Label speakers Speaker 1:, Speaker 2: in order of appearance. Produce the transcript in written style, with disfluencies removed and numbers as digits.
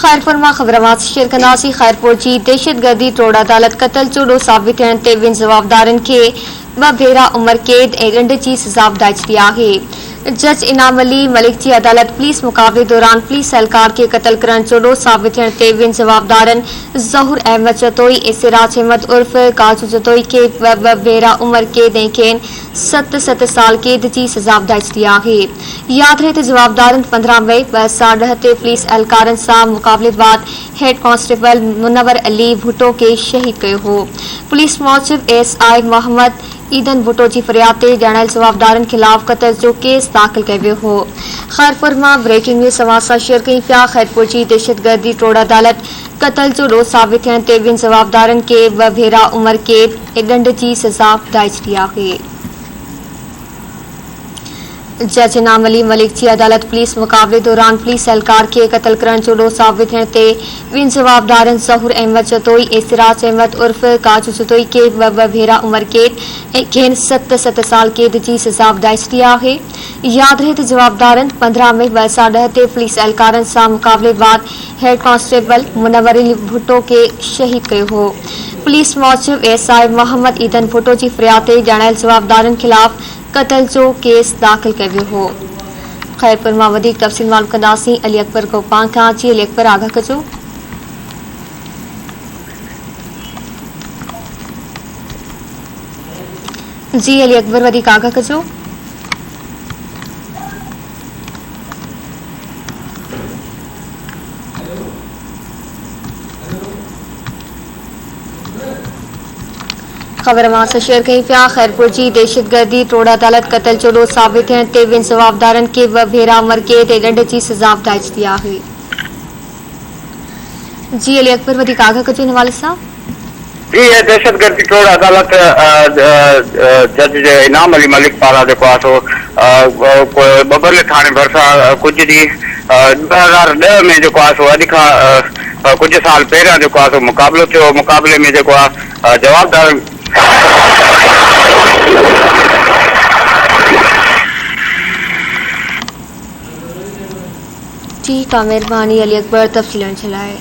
Speaker 1: खैरपुर में खबरवात शेरकनासी खैरपुर जी दहशतगर्दी टोड़ अदालत कतल चोड़ो साबित थियण ते ॿिनि जवाबदारनि खे 2 भेरा उम्र कैद ऐं ॾंड जी सज़ा ॿुधाई छॾी आहे। जज इनाम अली मलिक जी अदालत पुलिस मुक़ाबले दौरान पुलिस एहलकार के कतल करण चोड़ो साबित थियण ते ॿिनि जवाबदारनि ज़हूर अहमद जतोई ऐं सिराज अहमद उर्फ काजू जतोई खे 2 भेरा उम्र कैद ऐं खेनि 7 साल कैद जी सज़ा ॿुधाई छॾी आहे। यादि रहे त जवाबदारनि 15 मई 2010 ते पुलिस एहलकारनि सां मुक़ाबले बाद हेड कांस्टेबल मुनवर अली भुट्टो के शहीद कयो हो। पुलिस मूजिब एसआई मोहम्मद ईदन भुट्टो जी फरियाद ते ॼाणायल जवाबदारनि खिलाफ कतल जो केस दाख़िल कयो वियो हो। खैरपुर में ब्रेकिंग न्यूज़ समाज सां शेयर कई पिया। खैरपुर जी दहशतगर्दी टोड़ अदालत कतल जो ॾोह साबित थियण ते ॿिनि जवाबदारनि खे 2 भेरा उम्र कैद ऐं ॾंड जी सज़ा ॿुधाई छॾी आहे। जज इनाम अली मलिक जी अदालत पुलिस मुक़ाबले दौरान पुलिस एहलकार के कतल करण जो ॾोह साबित थियण ते ॿिनि जवाबदारनि ज़हूर अहमद जतोई ऐं सिराज अहमद उर्फ काजू जतोई खे 2 भेरा उम्र कैद ऐं खेनि 7 साल कैद जी सज़ा ॿुधाई छॾी आहे। यादि रहे त जवाबदारनि 15 मई 2010 ते पुलिस एहलकारनि सां मुक़ाबले बाद हेड कांस्टेबल मुनवर अली भुट्टो के शहीद कयो हो। पुलिस मूजिब एसआई मोहम्मद ईदन भुट्टो जी फरियाद ते ॼाणायल जवाबदारनि खिलाफ कतल जो केस दाख़िल कयो वियो हो। खैरपुर में वधीक तफ़सील मालूम कंदासीं अली अकबर कोपान खां। जी अली अकबर आगाह कजो। जी अली अकबर वधीक आगाह कजो। खबर मां शेयर कई पिया। खैरपुर जी दहशतगर्दी टोड़ अदालत कतल जो ॾोह साबित थियण ते ॿिनि जवाबदारनि खे 2 भेरा उम्र कैद ऐं ॾंड जी सज़ा ॿुधाई छॾी आहे। जी अली अकबर वधीक आगाह कजो इन हवाले सां।
Speaker 2: जी दहशतगर्दी टोड़ अदालत जज इनाम अली मलिक पारां जेको आहे सो बबरले थाणे भरिसां कुझु ॾींहं 2010 में जेको आहे सो अॼु खां कुझु साल पहिरियां जेको आहे सो मुक़ाबलो थियो। मुक़ाबले में जेको आहे जवाबदार
Speaker 1: ठीक आहे, मेहरबानी अली अकबर तफ़सील जे लाइ।